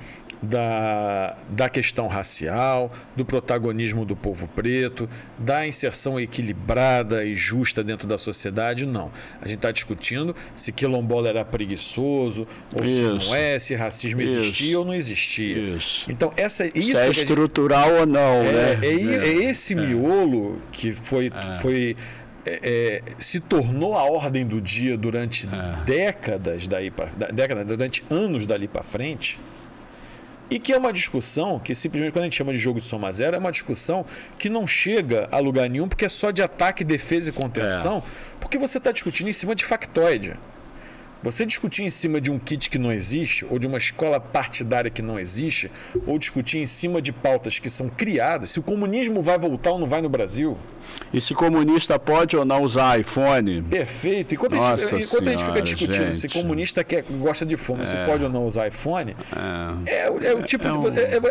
Speaker 4: da questão racial, do protagonismo do povo preto, da inserção equilibrada e justa dentro da sociedade, não. A gente está discutindo se quilombola era preguiçoso ou se não é, se racismo existia ou não existia. Então, isso
Speaker 5: é estrutural ou não, né?
Speaker 4: É esse miolo que se tornou a ordem do dia durante durante anos dali para frente, e que é uma discussão que simplesmente, quando a gente chama de jogo de soma zero, é uma discussão que não chega a lugar nenhum, porque é só de ataque, defesa e contenção, porque você está discutindo em cima de factoide. Você discutir em cima de um kit que não existe, ou de uma escola partidária que não existe, ou discutir em cima de pautas que são criadas, se o comunismo vai voltar ou não vai no Brasil.
Speaker 5: E se comunista pode ou não usar iPhone?
Speaker 4: Perfeito. E quando a gente fica discutindo se comunista gosta de fome, se pode ou não usar iPhone, é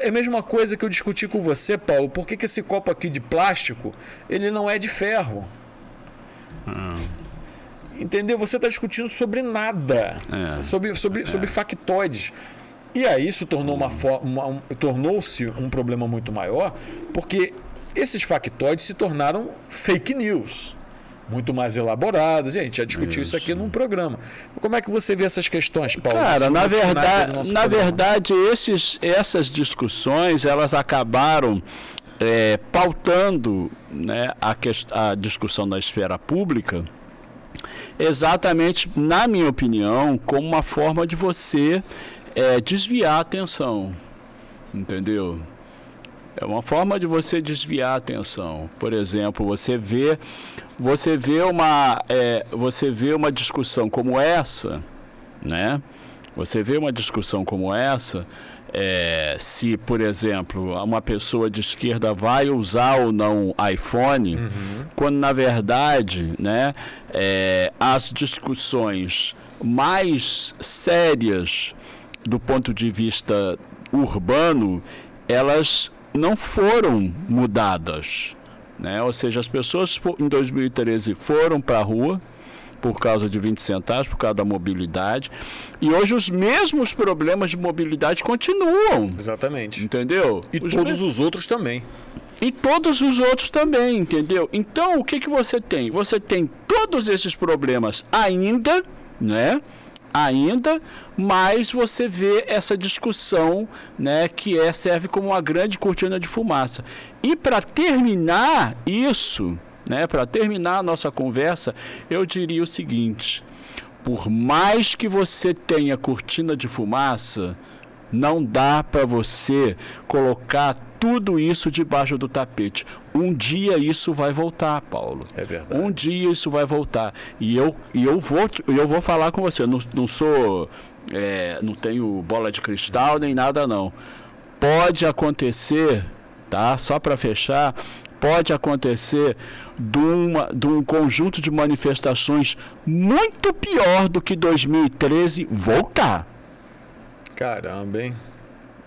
Speaker 4: a mesma coisa que eu discuti com você, Paulo. Por que esse copo aqui de plástico, ele não é de ferro? Entendeu? Você está discutindo sobre nada, sobre factoides. E aí isso tornou-se um problema muito maior, porque esses factoides se tornaram fake news, muito mais elaboradas, e a gente já discutiu isso aqui num programa. Como é que você vê essas questões, Paulo?
Speaker 5: Cara, na verdade, essas discussões, elas acabaram pautando, né, a discussão da esfera pública, exatamente, na minha opinião, como uma forma de você desviar a atenção, entendeu? É uma forma de você desviar a atenção. Por exemplo, você vê uma discussão como essa, né? Você vê uma discussão como essa, se, por exemplo, uma pessoa de esquerda vai usar ou não iPhone, quando na verdade, né, as discussões mais sérias do ponto de vista urbano, elas não foram mudadas, né? Ou seja, as pessoas em 2013 foram para a rua por causa de 20 centavos, por causa da mobilidade, e hoje os mesmos problemas de mobilidade continuam.
Speaker 4: Exatamente.
Speaker 5: Entendeu?
Speaker 4: E todos os outros também.
Speaker 5: E todos os outros também, entendeu? Então, o que você tem? Você tem todos esses problemas ainda, né? Mas você vê essa discussão, né, que serve como uma grande cortina de fumaça. E para terminar isso, né, para terminar a nossa conversa, eu diria o seguinte: por mais que você tenha cortina de fumaça, não dá para você colocar tudo isso debaixo do tapete. Um dia isso vai voltar, Paulo.
Speaker 4: É verdade.
Speaker 5: Um dia isso vai voltar. E eu vou falar com você. Não sou, não tenho bola de cristal nem nada, não. Pode acontecer, tá? Só para fechar, pode acontecer de um conjunto de manifestações muito pior do que 2013 voltar.
Speaker 4: Caramba, hein?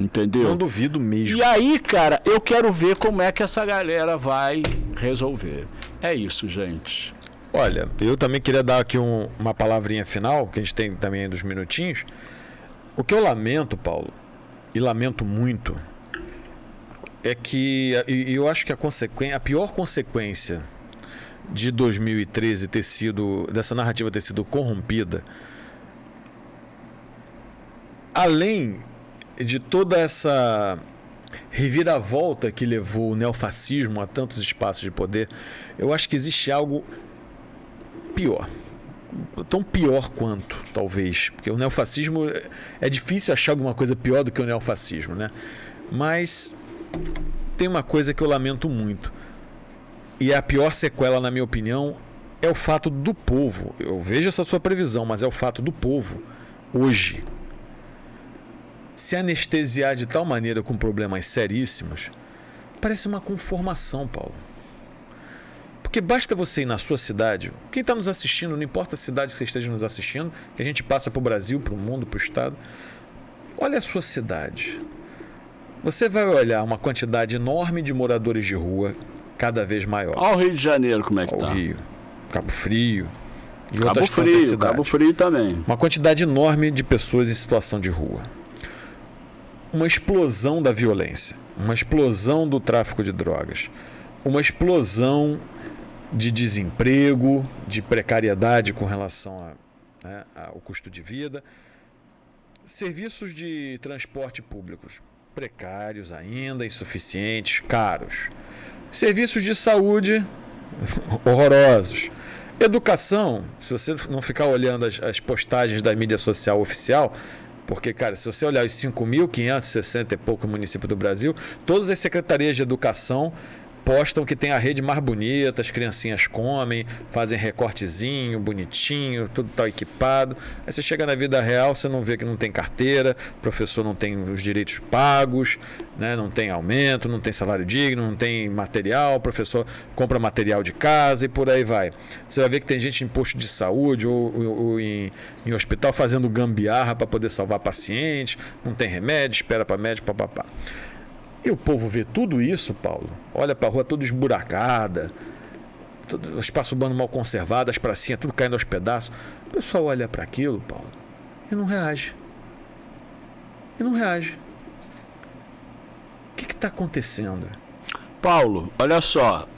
Speaker 5: Entendeu?
Speaker 4: Não duvido mesmo.
Speaker 5: E aí, cara, eu quero ver como é que essa galera vai resolver. É isso, gente.
Speaker 4: Olha, eu também queria dar aqui uma palavrinha final, que a gente tem também dos minutinhos. O que eu lamento, Paulo, e lamento muito, é que eu acho que a pior consequência de 2013 dessa narrativa ter sido corrompida, além de toda essa reviravolta que levou o neofascismo a tantos espaços de poder, eu acho que existe algo pior. Tão pior quanto, talvez. Porque o neofascismo, é difícil achar alguma coisa pior do que o neofascismo, né? Mas tem uma coisa que eu lamento muito. E a pior sequela, na minha opinião, é o fato do povo. Eu vejo essa sua previsão, mas é o fato do povo, hoje, se anestesiar de tal maneira com problemas seríssimos. Parece uma conformação, Paulo. Porque basta você ir na sua cidade, quem está nos assistindo, não importa a cidade que você esteja nos assistindo, que a gente passa para o Brasil, para o mundo, para o estado, olha a sua cidade. Você vai olhar uma quantidade enorme de moradores de rua, cada vez maior.
Speaker 5: Olha o Rio de Janeiro como é que está.
Speaker 4: O Rio, Cabo Frio e
Speaker 5: Cabo
Speaker 4: outras
Speaker 5: Frio,
Speaker 4: cidades.
Speaker 5: Cabo Frio também.
Speaker 4: Uma quantidade enorme de pessoas em situação de rua. Uma explosão da violência, uma explosão do tráfico de drogas, uma explosão de desemprego, de precariedade com relação ao custo de vida, serviços de transporte públicos precários ainda, insuficientes, caros, serviços de saúde horrorosos, educação, se você não ficar olhando as postagens da mídia social oficial, porque, cara, se você olhar os 5.560 e poucos municípios do Brasil, todas as secretarias de educação postam que tem a rede mais bonita, as criancinhas comem, fazem recortezinho, bonitinho, tudo tá equipado. Aí você chega na vida real, você não vê que não tem carteira, o professor não tem os direitos pagos, né? Não tem aumento, não tem salário digno, não tem material, o professor compra material de casa e por aí vai. Você vai ver que tem gente em posto de saúde ou em hospital fazendo gambiarra para poder salvar pacientes, não tem remédio, espera para médico, papapá. E o povo vê tudo isso, Paulo, olha para a rua toda esburacada, o espaço urbano mal conservado, as pracinhas tudo caindo aos pedaços. O pessoal olha para aquilo, Paulo, e não reage. O que está acontecendo?
Speaker 5: Paulo, olha só,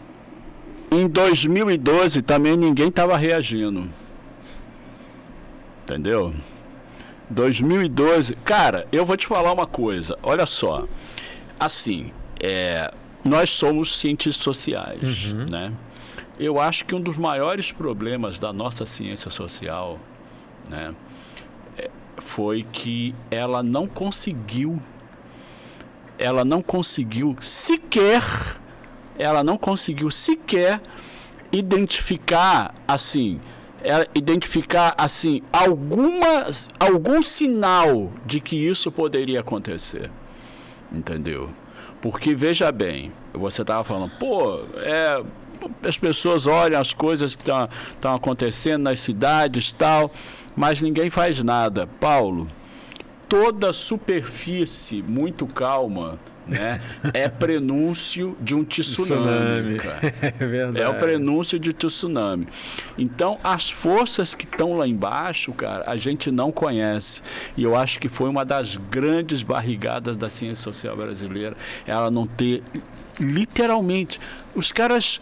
Speaker 5: em 2012 também ninguém estava reagindo. Entendeu? 2012, cara, eu vou te falar uma coisa, olha só. Assim, nós somos cientistas sociais, né? Eu acho que um dos maiores problemas da nossa ciência social, né, foi que ela não conseguiu sequer identificar algum sinal de que isso poderia acontecer. Entendeu? Porque, veja bem, você estava falando, as pessoas olham as coisas que estão acontecendo nas cidades e tal, mas ninguém faz nada. Paulo, toda superfície muito calma, né, é prenúncio de um tsunami. Cara.
Speaker 4: É verdade.
Speaker 5: É o prenúncio de tsunami. Então, as forças que estão lá embaixo, cara, a gente não conhece. E eu acho que foi uma das grandes barrigadas da ciência social brasileira, ela não ter, literalmente, os caras,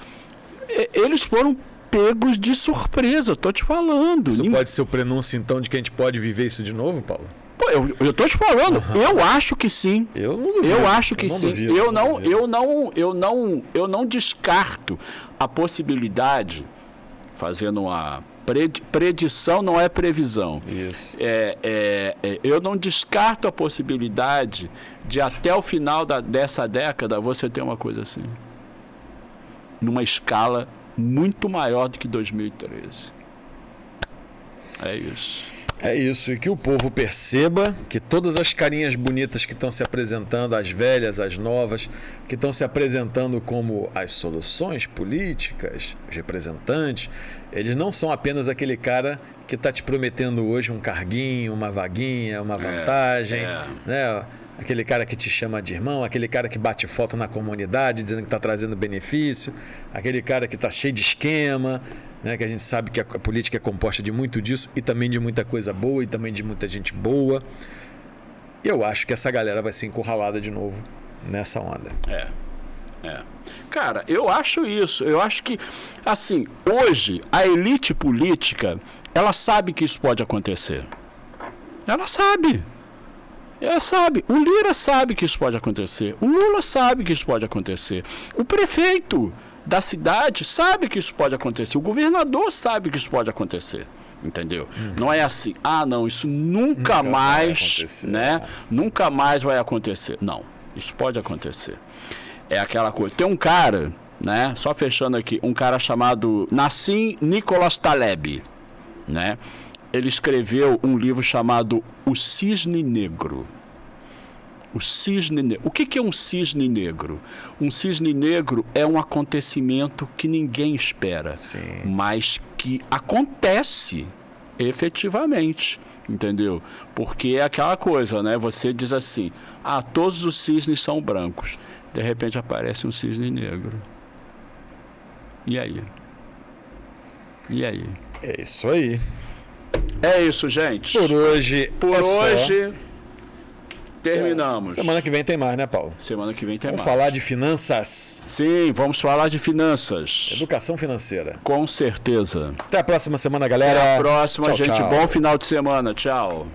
Speaker 5: eles foram pegos de surpresa, eu tô te falando.
Speaker 4: Isso pode ser o prenúncio, então, de que a gente pode viver isso de novo, Paulo?
Speaker 5: Pô, eu tô te falando, eu acho que sim.
Speaker 4: Eu não duvido.
Speaker 5: Eu acho que sim.
Speaker 4: Duvido,
Speaker 5: eu não descarto a possibilidade, fazendo uma predição, não é previsão.
Speaker 4: Isso.
Speaker 5: Eu não descarto a possibilidade de até o final dessa década você ter uma coisa assim. Numa escala muito maior do que 2013. É isso.
Speaker 4: É isso, e que o povo perceba que todas as carinhas bonitas que estão se apresentando, as velhas, as novas, que estão se apresentando como as soluções políticas, os representantes, eles não são apenas aquele cara que está te prometendo hoje um carguinho, uma vaguinha, uma vantagem, né? Aquele cara que te chama de irmão, aquele cara que bate foto na comunidade dizendo que está trazendo benefício, aquele cara que está cheio de esquema, né, que a gente sabe que a política é composta de muito disso e também de muita coisa boa e também de muita gente boa. Eu acho que essa galera vai ser encurralada de novo nessa onda.
Speaker 5: Cara, eu acho isso. Eu acho que, assim, hoje a elite política, ela sabe que isso pode acontecer. Ela sabe. O Lira sabe que isso pode acontecer. O Lula sabe que isso pode acontecer. O prefeito da cidade sabe que isso pode acontecer. O governador sabe que isso pode acontecer. Entendeu? Não é assim, não, isso nunca mais, né? Nunca mais vai acontecer. Não, isso pode acontecer. É aquela coisa. Tem um cara, né? Só fechando aqui, um cara chamado Nassim Nicholas Taleb, né? Ele escreveu um livro chamado O Cisne Negro. O cisne negro. O que é um cisne negro? Um cisne negro é um acontecimento que ninguém espera, mas que acontece efetivamente, entendeu? Porque é aquela coisa, né? Você diz assim, todos os cisnes são brancos. De repente aparece um cisne negro. E aí?
Speaker 4: É isso aí.
Speaker 5: É isso, gente.
Speaker 4: Por hoje
Speaker 5: terminamos.
Speaker 4: Semana que vem tem mais, né, Paulo?
Speaker 5: Semana que vem tem mais.
Speaker 4: Vamos falar de finanças.
Speaker 5: Sim, vamos falar de finanças.
Speaker 4: Educação financeira.
Speaker 5: Com certeza.
Speaker 4: Até a próxima semana, galera.
Speaker 5: Até a próxima,
Speaker 4: tchau,
Speaker 5: gente.
Speaker 4: tchau.
Speaker 5: Bom final de semana. Tchau.